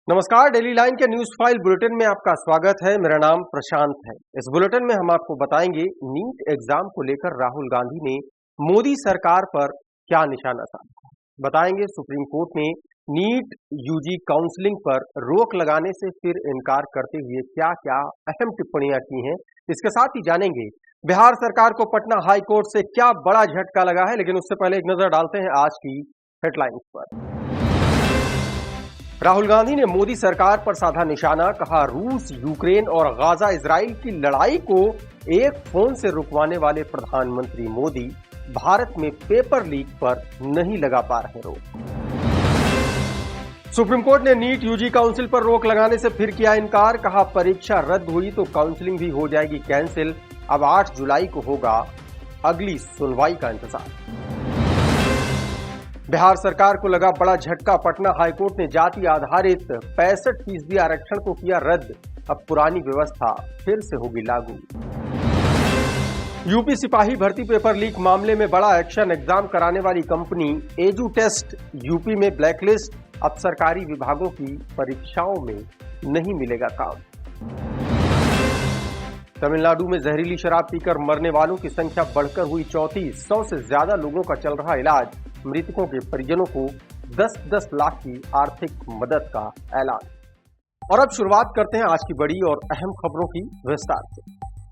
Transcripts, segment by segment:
नमस्कार, daily line के news file bulletin में आपका स्वागत है। मेरा नाम प्रशांत है। इस बुलेटिन में हम आपको बताएंगे नीट एग्जाम को लेकर राहुल गांधी ने मोदी सरकार पर क्या निशाना साधा। बताएंगे सुप्रीम कोर्ट ने नीट यूजी काउंसलिंग पर रोक लगाने से फिर इनकार करते हुए क्या क्या अहम टिप्पणियां की हैं। इसके साथ ही जानेंगे बिहार सरकार को पटना हाई कोर्ट से क्या बड़ा झटका लगा है। लेकिन उससे पहले एक नजर डालते हैं आज की हेडलाइंस पर। राहुल गांधी ने मोदी सरकार पर साधा निशाना, कहा रूस, यूक्रेन और गाजा इजराइल की लड़ाई को एक फोन से रुकवाने वाले प्रधानमंत्री मोदी भारत में पेपर लीक पर नहीं लगा पा रहे रोक। सुप्रीम कोर्ट ने नीट यूजी काउंसिल पर रोक लगाने से फिर किया इनकार, कहा परीक्षा रद्द हुई तो काउंसलिंग भी हो जाएगी कैंसिल। अब 8 जुलाई को होगा अगली सुनवाई का इंतजार। बिहार सरकार को लगा बड़ा झटका, पटना हाईकोर्ट ने जाति आधारित 65% आरक्षण को किया रद्द। अब पुरानी व्यवस्था फिर से होगी लागू। यूपी सिपाही भर्ती पेपर लीक मामले में बड़ा एक्शन, एग्जाम कराने वाली कंपनी एजू टेस्ट यूपी में ब्लैकलिस्ट। अब सरकारी विभागों की परीक्षाओं में नहीं मिलेगा काम। तमिलनाडु में जहरीली शराब पीकर मरने वालों की संख्या बढ़कर हुई 34। 100 से ज्यादा लोगों का चल रहा इलाज। मृतकों के परिजनों को 10-10 लाख की आर्थिक मदद का ऐलान। और अब शुरुआत करते हैं आज की बड़ी और अहम खबरों की विस्तार से।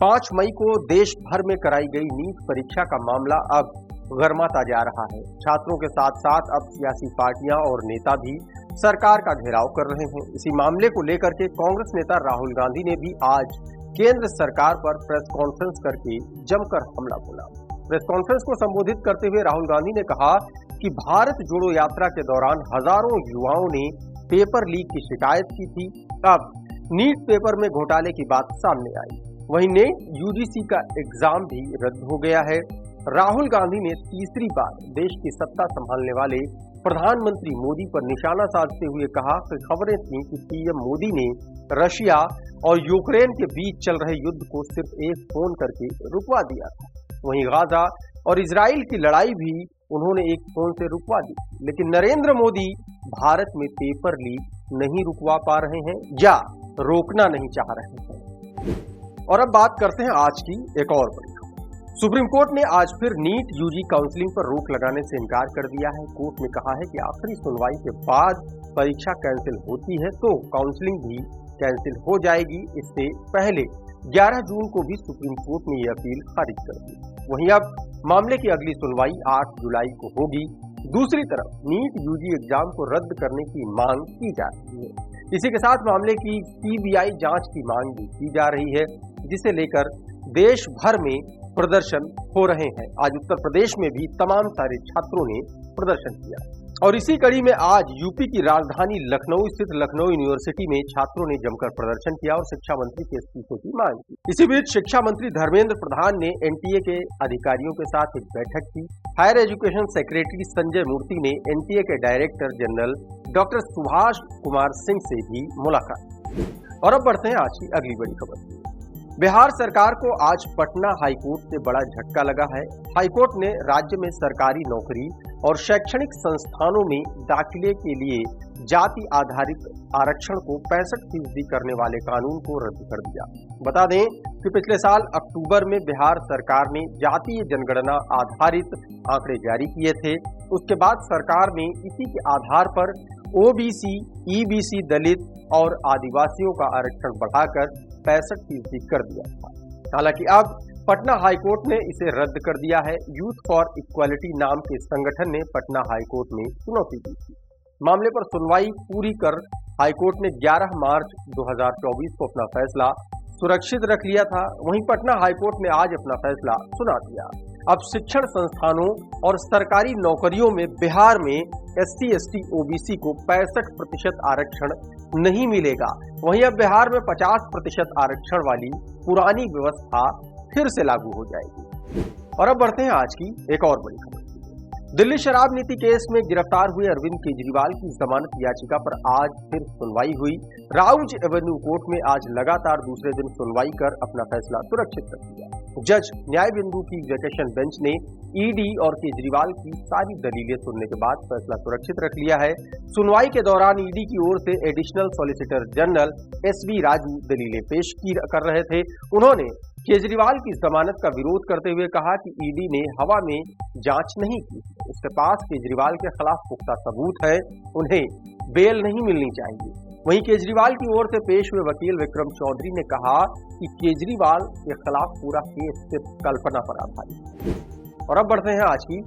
5 मई को देश भर में कराई गई नीट परीक्षा का मामला अब गर्माता जा रहा है। छात्रों के साथ साथ अब सियासी पार्टियां और नेता भी सरकार का घेराव कर रहे हैं। इसी मामले को लेकर के कांग्रेस नेता राहुल गांधी ने भी आज केंद्र सरकार पर प्रेस कॉन्फ्रेंस करके जमकर हमला बोला। प्रेस कॉन्फ्रेंस को संबोधित करते हुए राहुल गांधी ने कहा कि भारत जोड़ो यात्रा के दौरान हजारों युवाओं ने पेपर लीक की शिकायत की थी। अब नीट पेपर में घोटाले की बात सामने आई। वहीं नीट यूजीसी का एग्जाम भी रद्द हो गया है। राहुल गांधी ने तीसरी बार देश की सत्ता संभालने वाले प्रधानमंत्री मोदी पर निशाना साधते हुए कहा कि खबरें थीं कि पीएम मोदी ने रशिया और यूक्रेन के बीच चल रहे युद्ध को सिर्फ एक फोन करके रुकवा दिया था। वहीं गाजा और इजराइल की लड़ाई भी उन्होंने एक फोन से रुकवा दी। लेकिन नरेंद्र मोदी भारत में पेपर लीक नहीं रुकवा पा रहे हैं या रोकना नहीं चाह रहे हैं। और अब बात करते हैं आज की एक और बड़ी खबर। सुप्रीम कोर्ट ने आज फिर नीट यूजी काउंसलिंग पर रोक लगाने से इनकार कर दिया है। कोर्ट ने कहा है कि आखिरी सुनवाई के बाद परीक्षा कैंसिल होती है तो काउंसलिंग भी कैंसिल हो जाएगी। इससे पहले 11 जून को भी सुप्रीम कोर्ट ने यह अपील खारिज कर दी। वहीं अब मामले की अगली सुनवाई 8 जुलाई को होगी। दूसरी तरफ नीट यूजी एग्जाम को रद्द करने की मांग की जा रही है। इसी के साथ मामले की सीबीआई जांच की मांग भी की जा रही है, जिसे लेकर देश भर में प्रदर्शन हो रहे हैं। आज उत्तर प्रदेश में भी तमाम सारे छात्रों ने प्रदर्शन किया और इसी कड़ी में आज यूपी की राजधानी लखनऊ स्थित लखनऊ यूनिवर्सिटी में छात्रों ने जमकर प्रदर्शन किया और शिक्षा मंत्री के इस्तीफे की मांग की। इसी बीच शिक्षा मंत्री धर्मेंद्र प्रधान ने एनटीए के अधिकारियों के साथ एक बैठक की। हायर एजुकेशन सेक्रेटरी संजय मूर्ति ने एनटीए के director general doctor Subhash Kumar Singh से भी मुलाकात। और अब बढ़ते हैं आज की अगली बड़ी खबर। बिहार सरकार को आज पटना हाईकोर्ट से बड़ा झटका लगा है। हाईकोर्ट ने राज्य में सरकारी नौकरी और शैक्षणिक संस्थानों में दाखिले के लिए जाति आधारित आरक्षण को 65% करने वाले कानून को रद्द कर दिया। बता दें कि पिछले साल अक्टूबर में बिहार सरकार ने जातीय जनगणना आधारित आंकड़े जारी किए थे। उसके बाद सरकार ने इसी के आधार पर ओबीसी, ईबीसी, दलित और आदिवासियों का आरक्षण बढ़ाकर 65% कर दिया था। हालांकि अब पटना हाईकोर्ट ने इसे रद्द कर दिया है। यूथ फॉर इक्वालिटी नाम के संगठन ने पटना हाईकोर्ट में चुनौती दी थी। मामले पर सुनवाई पूरी कर हाईकोर्ट ने 11 मार्च 2024 को अपना फैसला सुरक्षित रख लिया था। वहीं पटना हाईकोर्ट ने आज अपना फैसला सुना दिया। अब शिक्षण संस्थानों और सरकारी नौकरियों में बिहार में SC, ST, OBC को 65% आरक्षण नहीं मिलेगा। वहीं अब बिहार में 50% आरक्षण वाली पुरानी व्यवस्था फिर से लागू हो जाएगी। और अब बढ़ते हैं आज की एक और बड़ी खबर। दिल्ली शराब नीति केस में गिरफ्तार हुए अरविंद केजरीवाल की जमानत याचिका पर आज फिर सुनवाई हुई। राउज एवेन्यू कोर्ट में आज लगातार दूसरे दिन सुनवाई कर अपना फैसला सुरक्षित रख दिया। जज न्यायबिंदु की वेकेशन बेंच ने ईडी और केजरीवाल की सारी दलीलें सुनने के बाद फैसला सुरक्षित रख लिया है। सुनवाई के दौरान ईडी की ओर से additional solicitor general SV Raju दलीलें पेश कर रहे थे। उन्होंने केजरीवाल की जमानत का विरोध करते हुए कहा कि ईडी ने हवा में जांच नहीं की, उसके पास केजरीवाल के खिलाफ पुख्ता सबूत है, उन्हें बेल नहीं मिलनी चाहिए। वहीं केजरीवाल की ओर से पेश हुए वकील विक्रम चौधरी ने कहा कि केजरीवाल के खिलाफ पूरा केस सिर्फ कल्पना पर आधारित है। और अब बढ़ते हैं आज की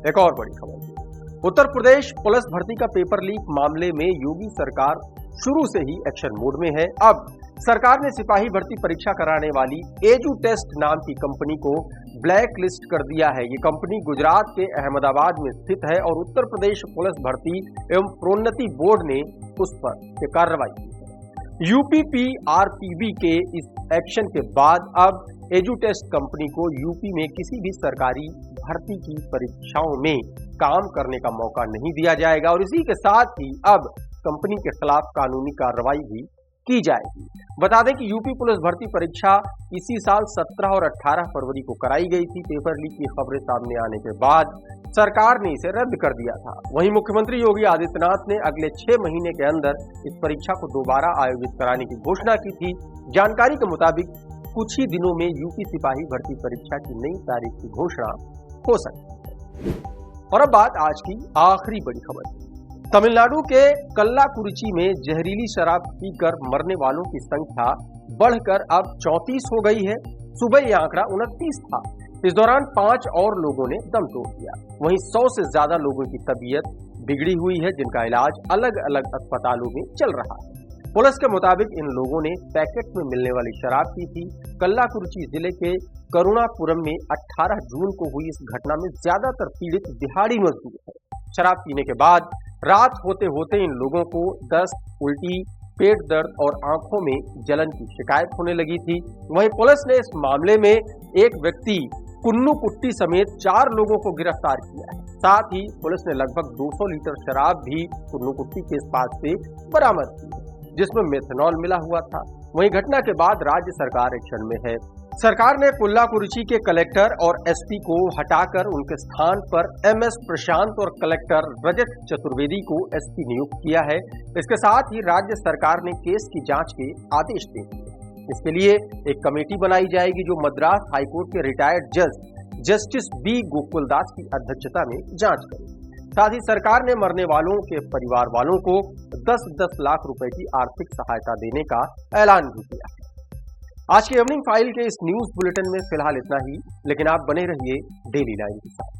एक और बड़ी खबर। उत्तर प्रदेश पुलिस भर्ती का पेपर लीक मामले में योगी सरकार शुरू से ही एक्शन मोड में है। अब सरकार ने सिपाही भर्ती परीक्षा कराने वाली एजू टेस्ट नाम की कंपनी को ब्लैक लिस्ट कर दिया है। ये कंपनी गुजरात के अहमदाबाद में स्थित है और उत्तर प्रदेश पुलिस भर्ती एवं प्रोन्नति बोर्ड ने उस पर कार्रवाई की है। यूपीपीआरपीबी के इस एक्शन के बाद अब एजू टेस्ट कंपनी को यूपी में किसी भी सरकारी भर्ती की परीक्षाओं में काम करने का मौका नहीं दिया जाएगा और इसी के साथ ही अब कंपनी के खिलाफ कानूनी कार्रवाई भी की जाएगी। बता दें कि यूपी पुलिस भर्ती परीक्षा इसी साल 17 और 18 फरवरी को कराई गई थी। पेपर लीक की खबरें सामने आने के बाद सरकार ने इसे रद्द कर दिया था। वहीं मुख्यमंत्री योगी आदित्यनाथ ने अगले 6 महीने के अंदर इस परीक्षा को दोबारा आयोजित कराने की घोषणा की थी। जानकारी के मुताबिक कुछ ही दिनों में यूपी सिपाही भर्ती परीक्षा की नई तारीख की घोषणा हो सकती है। और अब बात आज की आखिरी बड़ी खबर। तमिलनाडु के कल्लाकुरिची में जहरीली शराब पीकर मरने वालों की संख्या बढ़कर अब 34 हो गई है। सुबह यह आंकड़ा 29 था। इस दौरान 5 और लोगों ने दम तोड़ दिया। वहीं 100 से ज्यादा लोगों की तबीयत बिगड़ी हुई है, जिनका इलाज अलग अलग अस्पतालों में चल रहा है। पुलिस के मुताबिक इन लोगों ने पैकेट में मिलने वाली शराब पी थी। कल्लाकुरिची जिले के करुणापुरम में 18 जून को हुई इस घटना में ज्यादातर पीड़ित दिहाड़ी मजदूर है। शराब पीने के बाद रात होते होते इन लोगों को दस्त, उल्टी, पेट दर्द और आंखों में जलन की शिकायत होने लगी थी। वहीं पुलिस ने इस मामले में एक व्यक्ति कुन्नू कुट्टी समेत 4 लोगों को गिरफ्तार किया है। साथ ही पुलिस ने लगभग 200 लीटर शराब भी कुन्नू कुट्टी के पास से बरामद की है, जिसमें मेथनॉल मिला हुआ था। वहीं घटना के बाद राज्य सरकार एक्शन में है। सरकार ने कल्लाकुरिची के कलेक्टर और एसपी को हटाकर उनके स्थान पर एमएस प्रशांत और कलेक्टर रजत चतुर्वेदी को एसपी नियुक्त किया है। इसके साथ ही राज्य सरकार ने केस की जांच के आदेश दे दिए। इसके लिए एक कमेटी बनाई जाएगी जो मद्रास हाईकोर्ट के रिटायर्ड जज जस्टिस बी गोकुलदास की अध्यक्षता में जांच करेगी। साथ ही सरकार ने मरने वालों के परिवार वालों को 10-10 लाख रुपए की आर्थिक सहायता देने का ऐलान भी किया है। आज के इवनिंग फाइल के इस न्यूज बुलेटिन में फिलहाल इतना ही, लेकिन आप बने रहिए डेली लाइन के साथ।